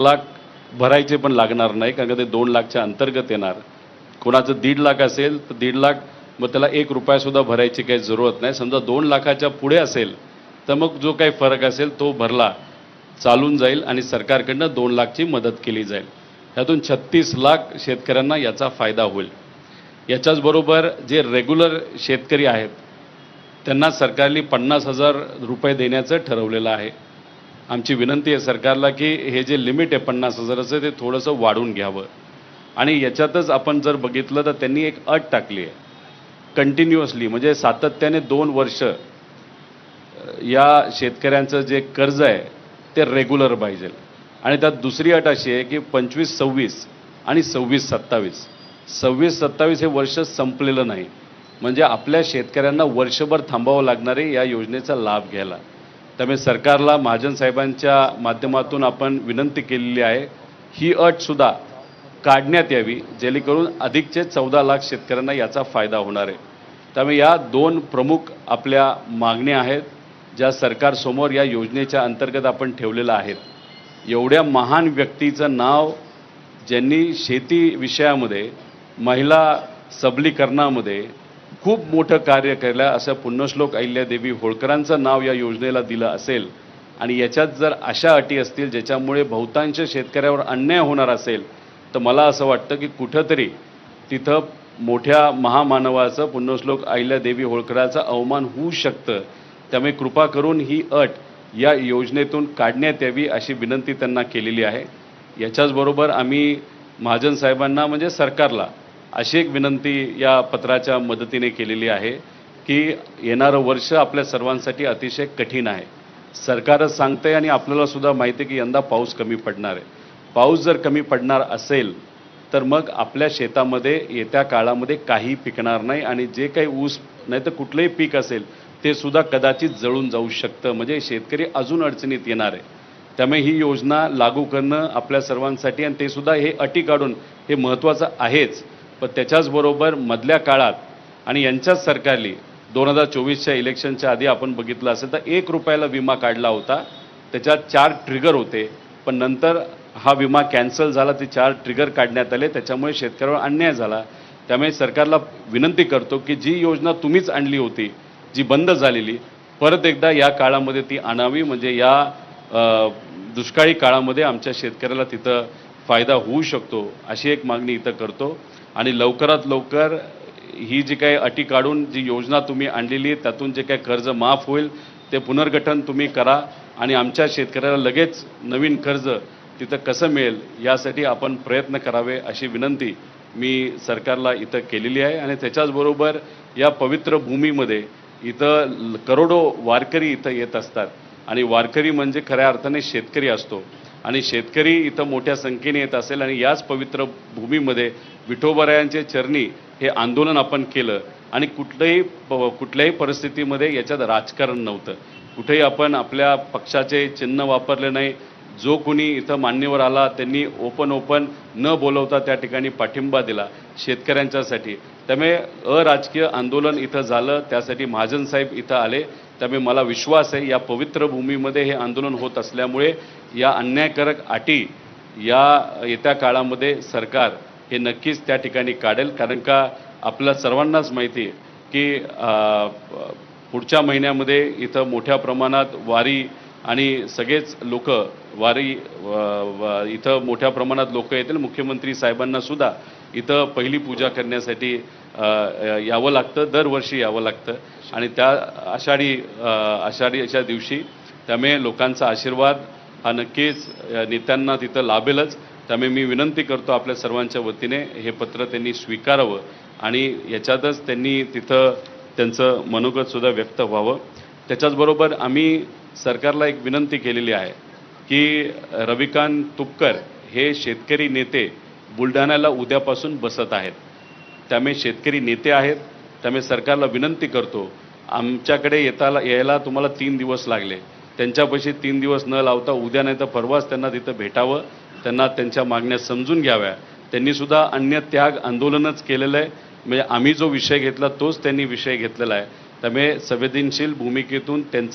लाख भरायचे पण लागणार नाही, कारण ते 2 लाखच्या अंतर्गत येणार. कोणाचं 1.5 लाख असेल तर 1.5 लाख, मग त्याला 1 रुपया सुद्धा भरायची काही जरूरत नाही. समजा 2 लाखाच्या पुढे असेल तर मग जो काही फरक असेल तो भरला चालून जाईल आणि सरकारकडनं 2 लाखची मदत केली जाईल. त्यातून 36 लाख शेतकऱ्यांना याचा फायदा होईल. याच्याच बरोबर जे रेग्युलर शेतकरी आहेत त्यांना सरकारने 50,000 रुपये देण्याचं ठरवलेलं आहे. आमची विनंती आहे सरकारला की हे जे लिमिट आहे 50,000चं ते थोडंसं वाढवून घ्यावं. आणि याच्यातच आपण जर बघितलं तर त्यांनी एक अट टाकली आहे, कंटिन्युअसली म्हणजे सातत्याने 2 वर्ष या शेतकऱ्यांचं जे कर्ज आहे ते रेग्युलर पाहिजे. आणि त्यात दुसरी अट अशी आहे की 25-26 आणि 26-27 26-27 हे वर्ष संपलेलं नाही, म्हणजे आपल्या शेतकऱ्यांना वर्षभर थांबावं लागणार आहे या योजनेचा लाभ घ्यायला. त्यामुळे सरकारला महाजन साहेबांच्या माध्यमातून आपण विनंती केलेली आहे, ही अटसुद्धा काढण्यात यावी, जेणेकरून अधिकचे 14 लाख शेतकऱ्यांना याचा फायदा होणार आहे. त्यामुळे या 2 प्रमुख आपल्या मागण्या आहेत ज्या सरकारसमोर या योजनेच्या अंतर्गत आपण ठेवलेल्या आहेत. एवढ्या महान व्यक्तीचं नाव ज्यांनी शेती विषयामध्ये, महिला सबलीकरणामध्ये खूप मोठं कार्य केलं, असं पुण्यश्लोक अहिल्यादेवी होळकरांचं नाव या योजनेला दिलं असेल आणि याच्यात जर अशा अटी असतील ज्याच्यामुळे बहुतांश शेतकऱ्यावर अन्याय होणार असेल तर मला असं वाटतं की कुठंतरी तिथं मोठ्या महामानवाचं, पुण्यश्लोक अहिल्यादेवी होळकराचा अवमान होऊ शकतं. त्यामुळे कृपा करून ही अट या योजनेतून काढण्यात यावी अशी विनंती त्यांना केलेली आहे. याच्याचबरोबर आम्ही महाजन साहेबांना म्हणजे सरकारला अशी एक विनंती या पत्राच्या मदतीने केलेली आहे की येणारं वर्ष आपल्या सर्वांसाठी अतिशय कठीण आहे. सरकारच सांगतंय आणि आपल्याला सुद्धा माहिती आहे की यंदा पाऊस कमी पडणार आहे. पाऊस जर कमी पडणार असेल तर मग आपल्या शेतामध्ये येत्या काळामध्ये काही पिकणार नाही आणि जे काही ऊस नाही तर कुठलंही पीक असेल ते सुद्धा कदाचित जळून जाऊ शकतं, म्हणजे शेतकरी अजून अडचणीत येणार आहे. त्यामुळे ही योजना लागू करणं आपल्या सर्वांसाठी आणि ते सुद्धा हे अटी काढून हे महत्त्वाचं आहेच. पण त्याच्याचबरोबर मधल्या काळात आणि यांच्याच सरकारने 2024च्या इलेक्शनच्या आधी आपण बघितलं असेल तर 1 रुपयाला विमा काढला होता, त्याच्यात 4 ट्रिगर होते, पण नंतर हा विमा कॅन्सल झाला, ते 4 ट्रिगर काढण्यात आले, त्याच्यामुळे शेतकऱ्यावर अन्याय झाला. त्यामुळे सरकारला विनंती करतो की जी योजना तुम्हीच आणली होती जी बंद झालेली, परत एकदा या काळामध्ये ती आणावी, म्हणजे या दुष्काळी काळामध्ये आमच्या शेतकऱ्याला तिथं फायदा होऊ शकतो अशी एक मागणी इथं करतो. आणि लवकरात लवकर ही जी काही अटी काढून जी योजना तुम्ही आणलेली आहे त्यातून जे काही कर्ज माफ होईल ते पुनर्गठन तुम्ही करा आणि आमच्या शेतकऱ्याला लगेच नवीन कर्ज तिथं कसं मिळेल यासाठी आपण प्रयत्न करावे अशी विनंती मी सरकारला इथं केलेली आहे. आणि त्याच्याचबरोबर या पवित्र भूमीमध्ये इथं करोडो वारकरी इथं येत असतात आणि वारकरी म्हणजे खऱ्या अर्थाने शेतकरी असतो आणि शेतकरी इथं मोठ्या संख्येने येत असेल आणि याच पवित्र भूमीमध्ये विठोबरायांचे चरणी हे आंदोलन आपण केलं आणि कुठल्याही परिस्थितीमध्ये याच्यात राजकारण नव्हतं. कुठेही आपण आपल्या पक्षाचे चिन्ह वापरले नाही. जो कोणी इथं मान्यवर आला त्यांनी ओपन न बोलवता त्या ठिकाणी पाठिंबा दिला शेतकऱ्यांच्यासाठी. त्यामुळे अराजकीय आंदोलन इथं झालं, त्यासाठी महाजन साहेब इथं आले. त्यामुळे मला विश्वास आहे या पवित्र भूमीमध्ये हे आंदोलन होत असल्यामुळे या अन्यायकारक अटी या येत्या काळामध्ये सरकार हे नक्कीच त्या ठिकाणी काढेल. कारण का आपल्या सर्वांनाच माहिती आहे की पुढच्या महिन्यामध्ये इथं मोठ्या प्रमाणात वारी आणि सगळेच लोक वारी इथं मोठ्या प्रमाणात लोक येतील. मुख्यमंत्री साहेबांना सुद्धा इथं पहिली पूजा करण्यासाठी यावं लागतं, दरवर्षी यावं लागतं आणि त्या आषाढीच्या दिवशी. त्यामुळे लोकांचा आशीर्वाद हा नक्कीच नेत्यांना तिथं लाभेलच. त्यामुळे मी विनंती करतो आपल्या सर्वांच्या वतीने हे पत्र त्यांनी स्वीकारावं आणि याच्यातच त्यांनी तिथं त्यांचं मनोगतसुद्धा व्यक्त व्हावं. त्याच्याचबरोबर आम्ही सरकारला एक विनंती केलेली आहे की रविकांत तुपकर हे शेतकरी नेते बुलढाण्याला उद्यापासून बसत आहेत. त्यामुळे शेतकरी नेते आहेत. त्यामुळे सरकारला विनंती करतो, आमच्याकडे यायला तुम्हाला 3 दिवस लागले, त्यांच्यापाशी 3 दिवस न लावता उद्या नाही तर परवाच त्यांना तिथं भेटावं, त्यांना त्यांच्या मागण्या समजून घ्याव्या. त्यांनीसुद्धा अन्य त्याग आंदोलनच केलेलं आहे, म्हणजे आम्ही जो विषय घेतला तोच त्यांनी विषय घेतलेला आहे. त्यामुळे संवेदनशील भूमिकेतून त्यांचा